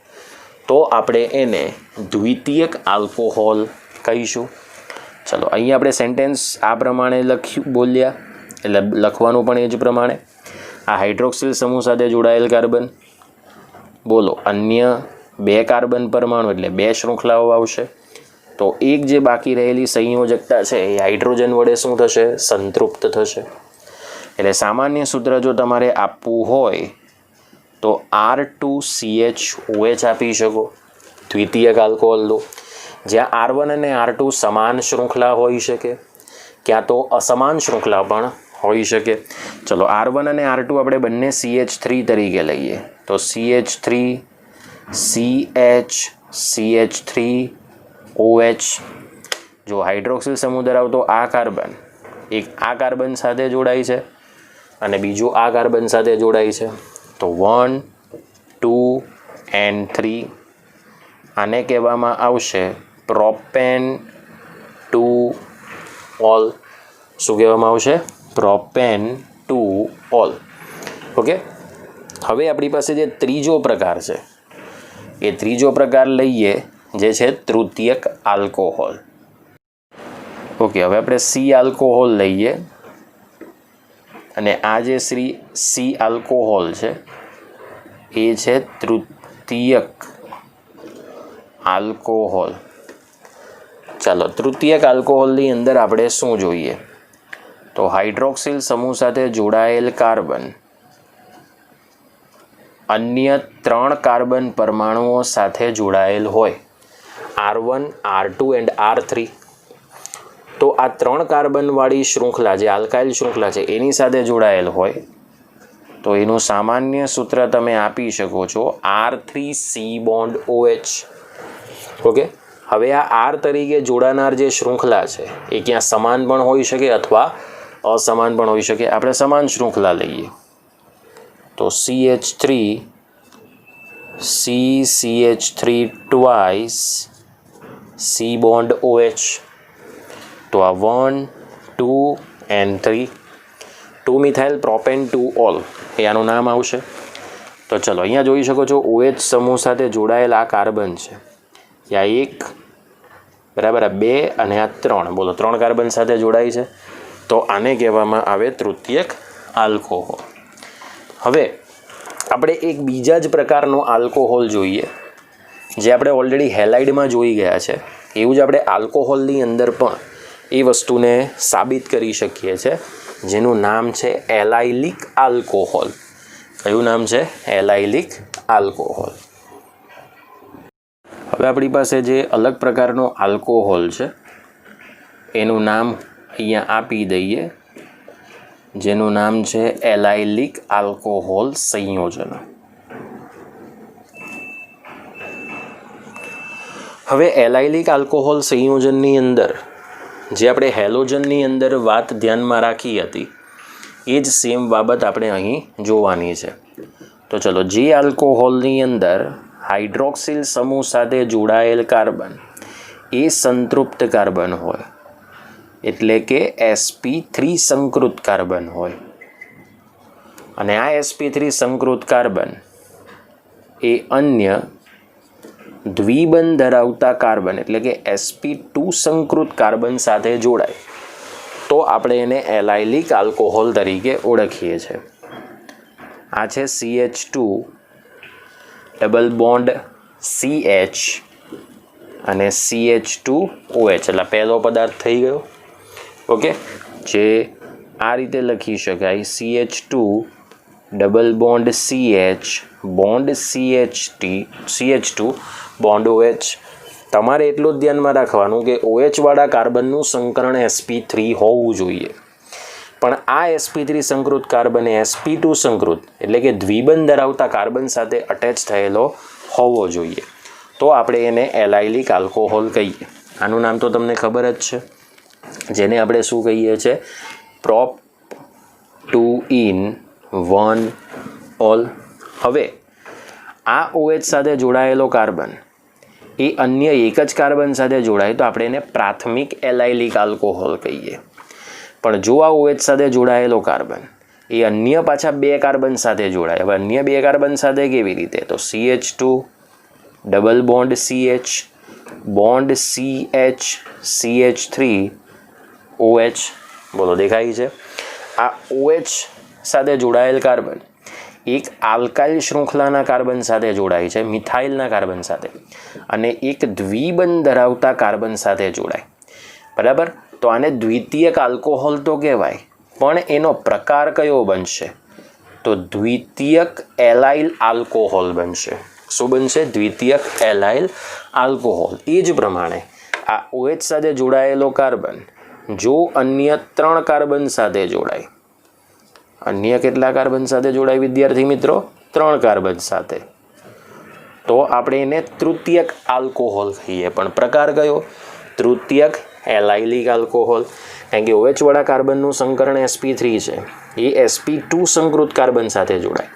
તો આપણે એને દ્વિતીયક આલ્કોહોલ કહીશું. ચલો, અહીં આપણે સેન્ટેન્સ આ પ્રમાણે બોલ્યા એટલે લખવાનું પણ એ જ પ્રમાણે. આ હાઇડ્રોક્સિલ સમૂહ સાથે જોડાયેલ કાર્બન, બોલો અન્ય 2 કાર્બન પરમાણુ એટલે 2 શૃંખલાઓ આવશે. તો એક જે બાકી રહેલી સંયોજકતા છે એ હાઇડ્રોજન વડે શું થશે? સંતૃપ્ત થશે. એટલે સામાન્ય સૂત્ર જો તમારે આપવું હોય તો R2CHOH આપી શકો દ્વિતીયક આલ્કોહોલનું, જ્યાં R1 અને R2 સમાન શૃંખલા હોઈ શકે, ક્યાં તો અસમાન શૃંખલા પણ હોઈ શકે. ચલો, R1 અને R2 આપણે બંને CH3 તરીકે લઈએ તો CH3 CH CH3OH. જો હાઇડ્રોક્સિલ સમૂહ ધરાવતો આ કાર્બન એક આ કાર્બન સાથે જોડાય છે અને બીજું આ કાર્બન સાથે જોડાય છે તો 1 2 and 3 આને કહેવામાં આવશે પ્રોપેન ટુ ઓલ. શું કહેવામાં આવશે? Propane to all. ઓકે, હવે આપણી પાસે જે ત્રીજો પ્રકાર છે એ ત્રીજો પ્રકાર લઈએ જે છે તૃતીયક આલ્કોહોલ. ઓકે, હવે આપણે સી આલ્કોહોલ લઈએ અને આ જે સી આલ્કોહોલ છે એ છે તૃતીયક આલ્કોહોલ. ચાલો, તૃતીયક આલ્કોહોલની અંદર આપણે શું જોઈએ તો હાઇડ્રોક્સિલ સમૂહ સાથે જોડાયેલ કાર્બન અન્ય 3 કાર્બન પરમાણુઓ સાથે જોડાયેલ હોય R1 R2 and R3. તો આ 3 કાર્બનવાળી શૃંખલા જે આલ્કાઇલ શૃંખલા છે એની સાથે જોડાયેલ હોય તો એનું સામાન્ય સૂત્ર તમે આપી શકો છો R3C bond OH. ઓકે, હવે આ R તરીકે જોડાનાર જે શૃંખલા છે એ ક્યાં સમાન પણ હોઈ શકે અથવા અસમાન પણ હોઈ શકે. આપણે સમાન શૃંખલા લઈએ તો CH3 CH3 twice C bond OH. તો આ 1 2 and 3 2 મિથાઇલ પ્રોપેન 2 ઓલ એ આનું નામ આવશે. તો ચલો, અહીંયા જોઈ શકો છો OH સમૂહ સાથે જોડાયેલ આ કાર્બન છે, આ 1 બરાબર, આ 2 અને આ 3, બોલો 3 કાર્બન સાથે જોડાય છે તો આને કહેવામાં આવે તૃતીયક આલ્કોહોલ. હવે આપણે એક બીજા જ પ્રકારનો આલ્કોહોલ જોઈએ જે આપણે ઓલરેડી હેલાઇડમાં જોઈ ગયા છે. એવું જ આપણે આલ્કોહોલની અંદર પણ એ વસ્તુને સાબિત કરી શકીએ છીએ જેનું નામ છે એલાઇલિક આલ્કોહોલ. કયું નામ છે? Allylic alcohol. હવે આપણી પાસે જે અલગ પ્રકારનો આલ્કોહોલ છે એનું નામ અહીંયા આપી દઈએ, જેનું નામ છે એલાઇલિક આલ્કોહોલ સંયોજન. હવે એલાઇલિક આલ્કોહોલ સંયોજનની અંદર જે આપણે હેલોજનની અંદર વાત ધ્યાનમાં રાખી હતી એ જ સેમ બાબત આપણે અહીં જોવાની છે. તો ચલો, જે આલ્કોહોલની અંદર હાઇડ્રોક્સિલ સમૂહ સાથે જોડાયેલ કાર્બન એ સંતૃપ્ત કાર્બન હોય એટલે કે sp3 સંકૃત કાર્બન હોય અને આ sp3 સંકૃત કાર્બન એ અન્ય દ્વિબંધ ધરાવતા કાર્બન એટલે કે sp2 સંકૃત કાર્બન સાથે જોડાય તો આપણે એને એલાઇલિક આલ્કોહોલ તરીકે ઓળખીએ છીએ. આ છે CH2 ડબલ બોન્ડ CH અને CH2OH એટલે પહેલો પદાર્થ થઈ ગયો. ઓકે, જે આ રીતે લખી શકાય CH2 double bond CH bond CH2 bond OH. તમારે એટલું જ ધ્યાનમાં રાખવાનું કે OH વાળા કાર્બનનું સંકરણ sp3 હોવું જોઈએ, પણ આ sp3 સંકૃત કાર્બન એ sp2 સંકૃત એટલે કે દ્વિબંધ ધરાવતા કાર્બન સાથે અટેચ થયેલો હોવો જોઈએ, તો આપણે એને એલાઇલિક આલ્કોહોલ કહીએ. આનું નામ તો તમને ખબર જ છે, જેને આપણે શું કહીએ છીએ? prop 2 in 1 ol. હવે આ OH સાથે જોડાયેલો કાર્બન એ અન્ય એક જ કાર્બન સાથે જોડાય તો આપણે એને પ્રાથમિક એલાઇલિક આલ્કોહોલ કહીએ. પણ જો આ OH સાથે જોડાયેલો કાર્બન એ અન્ય પાછા બે કાર્બન સાથે જોડાય, હવે અન્ય બે કાર્બન સાથે કેવી રીતે? તો CH2 double bond CH bond CH CH3 OH. બોલો દેખાય છે? આ OH સાથે જોડાયેલ કાર્બન એક આલ્કાઇલ શૃંખલાના કાર્બન સાથે જોડાય છે, મિથાઇલના કાર્બન સાથે, અને એક દ્વિબંધ ધરાવતા કાર્બન સાથે જોડાય. બરાબર? તો આને દ્વિતીયક આલ્કોહોલ તો કહેવાય, પણ એનો પ્રકાર કયો બનશે? તો દ્વિતીયક એલાઇલ આલ્કોહોલ બનશે. શું બનશે? દ્વિતીયક એલાઇલ આલ્કોહોલ. એ જ પ્રમાણે આ OH સાથે જોડાયેલો કાર્બન જો અન્ય 3 કાર્બન સાથે જોડાય, અન્ય કેટલા કાર્બન સાથે જોડાય વિદ્યાર્થી મિત્રો? 3 કાર્બન સાથે, તો આપણે એને તૃતીયક આલ્કોહોલ કહીએ. પણ પ્રકાર કયો? તૃતીયક એલાઇલિક આલ્કોહોલ. કારણ કે OH વાળા કાર્બનનું સંકરણ sp3 છે, એ sp2 સંકૃત કાર્બન સાથે જોડાય.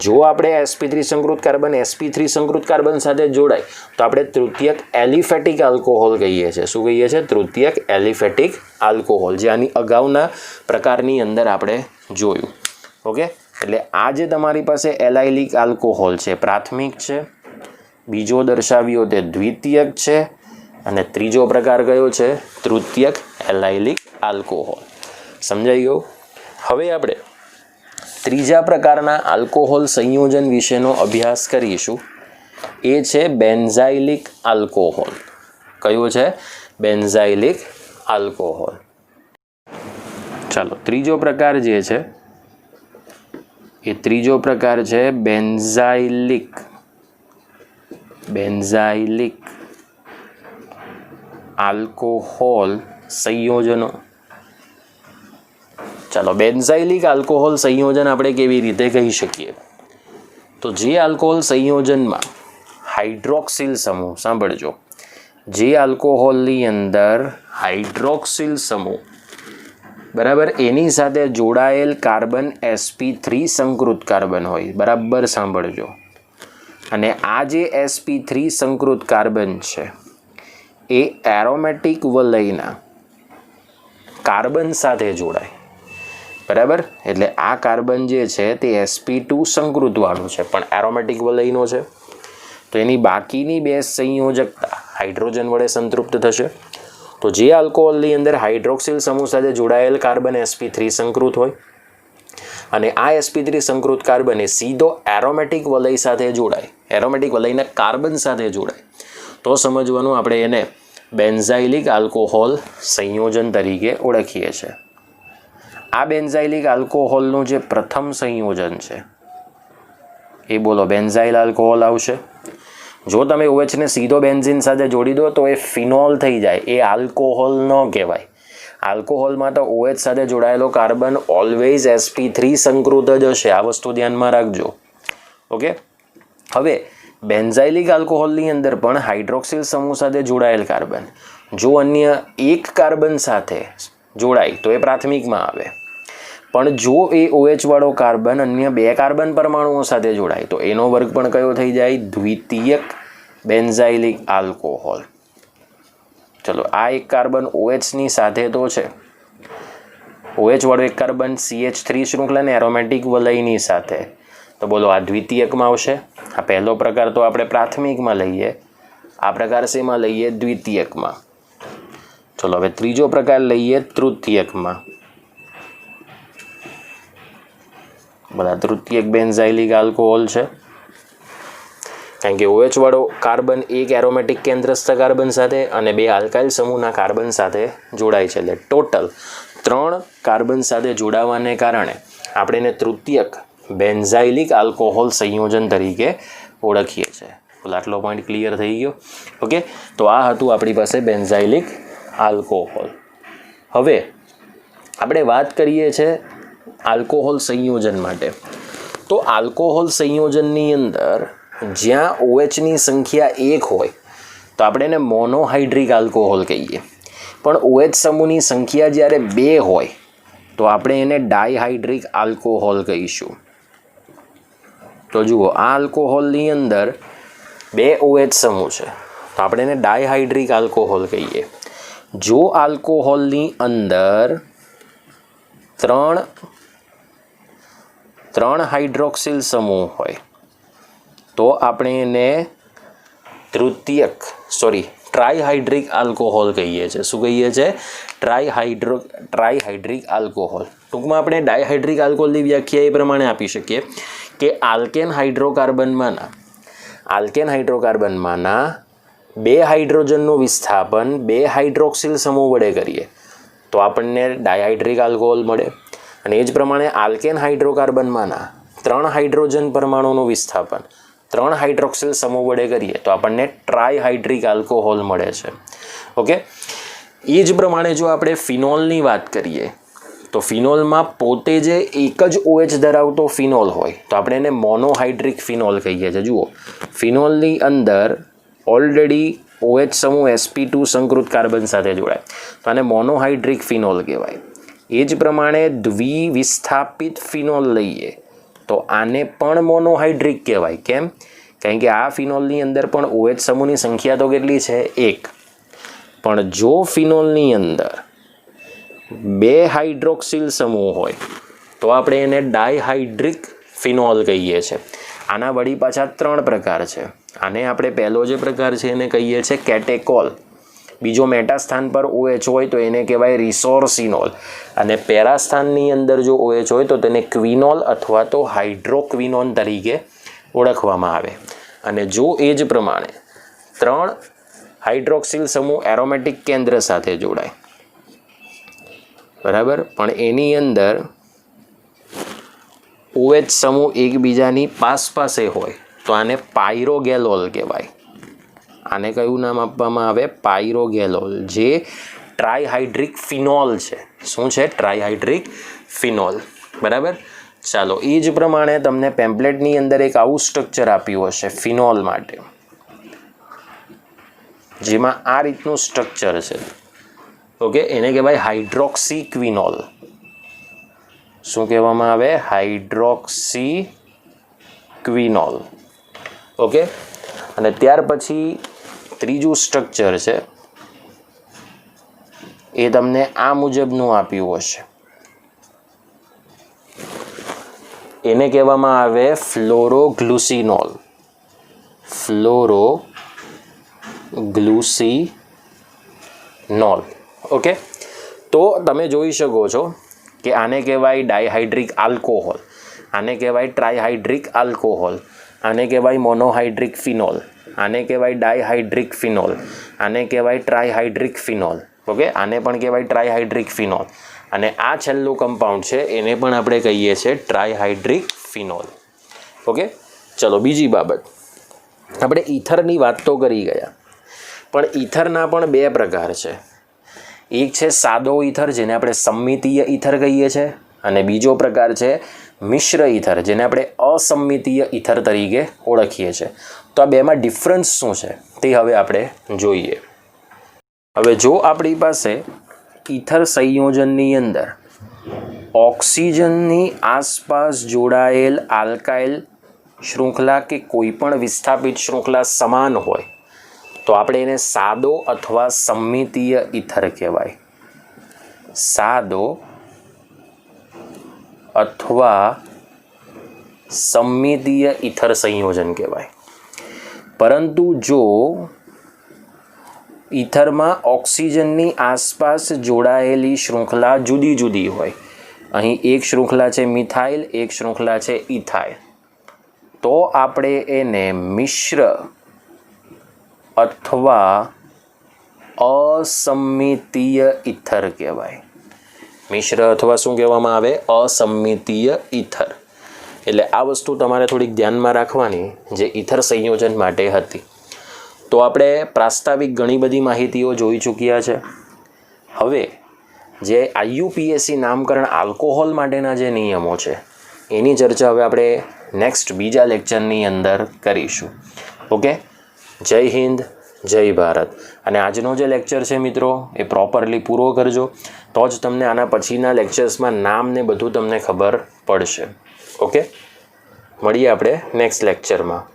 જો આપણે sp3 સંકૃત કાર્બન sp3 સંકૃત કાર્બન સાથે જોડાય તો આપણે તૃતીયક એલિફેટિક આલ્કોહોલ કહીએ છીએ. શું કહીએ છીએ? તૃતીયક એલિફેટિક આલ્કોહોલ, જે આની અગાઉના પ્રકારની અંદર આપણે જોયું. ઓકે, એટલે આ જે તમારી પાસે એલાઇલિક આલ્કોહોલ છે પ્રાથમિક છે, બીજો દર્શાવ્યો તે દ્વિતીયક છે, અને ત્રીજો પ્રકાર કયો છે? તૃતીયક એલાઇલિક આલ્કોહોલ. સમજાઈ ગયું? હવે આપણે ત્રીજા પ્રકારના આલ્કોહોલ સંયોજન વિશેનો અભ્યાસ કરીશું. એ છે બેન્ઝાઇલિક આલ્કોહોલ. કયો છે? Benzylic alcohol. ચાલો, ત્રીજો પ્રકાર જે છે એ ત્રીજો પ્રકાર છે બેન્ઝાઇલિક આલ્કોહોલ સંયોજનો. ચાલો, બેન્ઝાઇલિક આલ્કોહોલ સંયોજન આપણે કેવી રીતે કહી શકીએ? તો જે આલ્કોહોલ સંયોજનમાં હાઇડ્રોક્સિલ સમૂહ, સાંભળજો, જે આલ્કોહોલની અંદર હાઇડ્રોક્સિલ સમૂહ, બરાબર, એની સાથે જોડાયેલ કાર્બન sp3 સંકૃત કાર્બન હોય. બરાબર સાંભળજો. અને આ જે sp3 સંકૃત કાર્બન છે એ એરોમેટિક વલયના કાર્બન સાથે જોડાય. બરાબર? એટલે આ કાર્બન જે છે તે sp2 સંકૃતવાળું છે, પણ એરોમેટિક વલયનો છે, તો એની બાકીની બે સંયોજકતા હાઇડ્રોજન વડે સંતૃપ્ત થશે. તો જે આલ્કોહોલની અંદર હાઇડ્રોક્સિલ સમૂહ સાથે જોડાયેલ કાર્બન sp3 સંકૃત હોય અને આ sp3 સંકૃત કાર્બન એ સીધો એરોમેટિક વલય સાથે જોડાય, એરોમેટિક વલયના કાર્બન સાથે જોડાય, તો સમજવાનું આપણે એને બેન્ઝાઇલિક આલ્કોહોલ સંયોજન તરીકે ઓળખીએ છીએ. આ બેન્ઝાઇલિક આલ્કોહોલનું જે પ્રથમ સંયોજન છે એ બોલો, બેન્ઝાઇલ આલ્કોહોલ આવશે. જો તમે OH ને સીધો બેન્ઝીન સાથે જોડી દો તો એ ફિનોલ થઈ જાય, એ આલ્કોહોલ ન કહેવાય. આલ્કોહોલમાં તો OH સાથે જોડાયેલો કાર્બન ઓલવેઝ sp3 સંકૃત જ હશે. આ વસ્તુ ધ્યાનમાં રાખજો. ઓકે, હવે બેન્ઝાઇલિક આલ્કોહોલની અંદર પણ હાઇડ્રોક્સિલ સમૂહ સાથે જોડાયેલ કાર્બન જો અન્ય એક કાર્બન સાથે જોડાય તો એ પ્રાથમિકમાં આવે, પણ જો એ OH વાળો કાર્બન અન્ય બે કાર્બન પરમાણુઓ સાથે જોડાય તો એનો વર્ગ પણ કયો થઈ જાય? દ્વિતીયક બેન્ઝાઇલિક આલ્કોહોલ. ચલો, આ એક કાર્બન OH ની સાથે તો છે, OH વાળો એક કાર્બન CH3 શૃંખલાને એરોમેટિક વલયની સાથે, તો બોલો આ દ્વિતીયકમાં આવશે. આ પહેલો પ્રકાર તો આપણે પ્રાથમિકમાં લઈએ, આ પ્રકાર શેમાં લઈએ? દ્વિતીયકમાં. ચલો, હવે ત્રીજો પ્રકાર લઈએ તૃતીયકમાં. બધા તૃતીયક બેન્ઝાઇલિક આલ્કોહોલ છે, કારણ કે OH વાળો કાર્બન એક એરોમેટિક કેન્દ્રસ્થ કાર્બન સાથે અને બે આલ્કાઇલ સમૂહના કાર્બન સાથે જોડાય છે. એટલે ટોટલ 3 કાર્બન સાથે જોડાવાને કારણે આપણે એને તૃતીયક બેન્ઝાઇલિક આલ્કોહોલ સંયોજન તરીકે ઓળખીએ છીએ. આટલો પોઈન્ટ ક્લિયર થઈ ગયો. ઓકે, તો આ હતું આપણી પાસે બેન્ઝાઇલિક આલ્કોહોલ. હવે આપણે વાત કરીએ છીએ આલ્કોહોલ સંયોજન માટે. તો આલ્કોહોલ સંયોજનની અંદર જ્યાં OHની સંખ્યા 1 હોય તો આપણે એને મોનોહાઇડ્રિક આલ્કોહોલ કહીએ, પણ OH સમૂહની સંખ્યા જ્યારે 2 હોય તો આપણે એને ડાયહાઇડ્રિક આલ્કોહોલ કહીશું. તો જુઓ, આ આલ્કોહોલની અંદર 2 OH સમૂહ છે તો આપણે એને ડાયહાઇડ્રિક આલ્કોહોલ કહીએ. જો આલ્કોહોલની અંદર 3 હાઇડ્રોક્સિલ સમૂહ હોય તો આપણે એને ટ્રાયહાઇડ્રિક આલ્કોહોલ કહીએ છીએ. શું કહીએ છીએ? ટ્રાયહાઇડ્રિક આલ્કોહોલ. ટૂંકમાં આપણે ડાયહાઇડ્રિક આલ્કોહોલની વ્યાખ્યા એ પ્રમાણે આપી શકીએ કે આલ્કેન હાઇડ્રોકાર્બનમાંના 2 હાઇડ્રોજનનું વિસ્થાપન 2 હાઇડ્રોક્સિલ સમૂહ વડે કરીએ તો આપણને ડાયહાઇડ્રિક આલ્કોહોલ મળે. અને એ જ પ્રમાણે આલ્કેન હાઇડ્રોકાર્બનમાંના 3 હાઇડ્રોજન પરમાણુનું વિસ્થાપન 3 હાઇડ્રોક્સિલ સમૂહ વડે કરીએ તો આપણને ટ્રાયહાઇડ્રિક આલ્કોહોલ મળે છે. ઓકે, એ જ પ્રમાણે જો આપણે ફિનોલની વાત કરીએ તો ફિનોલમાં પોતે જે એક જ OH ધરાવતો ફિનોલ હોય તો આપણે એને મોનોહાઇડ્રિક ફિનોલ કહીએ છીએ. જુઓ, ફિનોલની અંદર ઓલરેડી OH સમૂહ sp2 સંકૃત કાર્બન સાથે જોડાય તો આને મોનોહાઇડ્રિક ફિનોલ કહેવાય. એ જ પ્રમાણે દ્વિવિસ્થાપિત ફિનોલ લઈએ તો આને પણ મોનોહાઇડ્રિક કહેવાય. કેમ? કારણ કે આ ફિનોલની અંદર પણ OH સમૂહની સંખ્યા તો કેટલી છે? 1. પણ જો ફિનોલની અંદર 2 હાઇડ્રોક્સિલ સમૂહ હોય તો આપણે એને ડાયહાઇડ્રિક ફિનોલ કહીએ છીએ. આના વળી પાછા 3 પ્રકાર છે. આને આપણે પહેલો જે પ્રકાર છે એને કહીએ છીએ કેટેકોલ. બીજો મેટા સ્થાન પર OH હોય તો એને કહેવાય રિસોર્સિનોલ. અને પેરા સ્થાનની અંદર જો OH હોય તો તેને ક્વિનોલ અથવા તો હાઇડ્રોક્વિનોન તરીકે ઓળખવામાં આવે. અને જો એ જ પ્રમાણે 3 હાઇડ્રોક્સિલ સમૂહ એરોમેટિક કેન્દ્ર સાથે જોડાય, બરાબર, પણ એની અંદર OH સમૂહ એકબીજાની પાસે હોય તો આને પાયરોગેલોલ કહેવાય. આને કયું નામ આપવામાં આવે? પાયરોગેલોલ, જે ટ્રાયહાઇડ્રિક ફિનોલ છે. શું છે? ટ્રાયહાઇડ્રિક ફિનોલ. બરાબર. ચાલો, એ જ પ્રમાણે તમને પેમ્પલેટની અંદર એક આવું સ્ટ્રક્ચર આપ્યું હશે ફિનોલ માટે, જેમાં આ રીતનું સ્ટ્રક્ચર છે. ઓકે, એને કહેવાય હાઇડ્રોક્સી ક્વિનોલ. શું કહેવામાં આવે? હાઇડ્રોક્સી ક્વિનોલ. ઓકે, અને ત્યાર પછી ત્રીજું સ્ટ્રક્ચર છે એ તમને આ મુજબનું આપ્યું હશે. એને કહેવામાં આવે ફ્લોરોગ્લુસિનોલ. ફ્લોરોગ્લુસિનોલ. ઓકે, તો તમે જોઈ શકો છો કે આને કહેવાય ડાયહાઇડ્રિક આલ્કોહોલ, આને કહેવાય ટ્રાયહાઇડ્રિક આલ્કોહોલ, આને કહેવાય મોનોહાઇડ્રિક ફિનોલ, આને કહેવાય ડાયહાઇડ્રિક ફિનોલ, આને કહેવાય ટ્રાયહાઇડ્રિક ફિનોલ. ઓકે, આને પણ કહેવાય ટ્રાયહાઇડ્રિક ફિનોલ. અને આ છેલ્લું કમ્પાઉન્ડ છે એને પણ આપણે કહીએ છીએ ટ્રાયહાઇડ્રિક ફિનોલ. ઓકે, ચલો બીજી બાબત, આપણે ઈથરની વાત તો કરી ગયા, પણ ઈથરના પણ 2 પ્રકાર છે. એક છે સાદો ઈથર, જેને આપણે સમમિતીય ઈથર કહીએ છીએ, અને બીજો પ્રકાર છે મિશ્ર ઈથર, જેને આપણે અસમમિતીય ઈથર તરીકે ઓળખીએ છીએ. તો આ બેમાં ડિફરન્સ શું છે તે હવે આપણે જોઈએ. હવે જો આપણી પાસે ઈથર સંયોજનની અંદર ઓક્સિજનની આસપાસ જોડાયેલ આલ્કાઇલ શૃંખલા કે કોઈ પણ વિસ્થાપિત શૃંખલા સમાન હોય તો આપણે એને સાદો અથવા સમમિતીય ઈથર કહેવાય. સાદો અથવા સમમિતીય ઈથર સંયોજન કહેવાય. પરંતુ જો ઈથરમાં ઓક્સિજનની આસપાસ જોડાયેલી શૃંખલા જુદી જુદી હોય, અહીં એક શૃંખલા છે મિથાઇલ, એક શૃંખલા છે ઇથાઇલ, તો આપણે એને મિશ્ર અથવા અસમમિતીય ઈથર કહેવાય. મિશ્ર અથવા શું કહેવામાં આવે? અસમમિતીય ઈથર. એટલે આ વસ્તુ તમારે થોડીક ધ્યાનમાં રાખવાની, જે ઇથર સંયોજન માટે હતી. તો આપણે પ્રાસ્તાવિક ઘણી બધી માહિતીઓ જોઈ ચૂક્યા છે. હવે જે IUPAC નામકરણ આલ્કોહોલ માટેના જે નિયમો છે એની ચર્ચા હવે આપણે નેક્સ્ટ બીજા લેક્ચરની અંદર કરીશું. ઓકે, જય હિન્દ, જય ભારત. અને આજનો જે લેક્ચર છે મિત્રો એ પ્રોપરલી પૂરો કરજો, તો જ તમને આના પછીના લેક્ચર્સમાં નામ ને બધું તમને ખબર પડશે. ઓકે, મળીએ આપણે નેક્સ્ટ લેક્ચરમાં.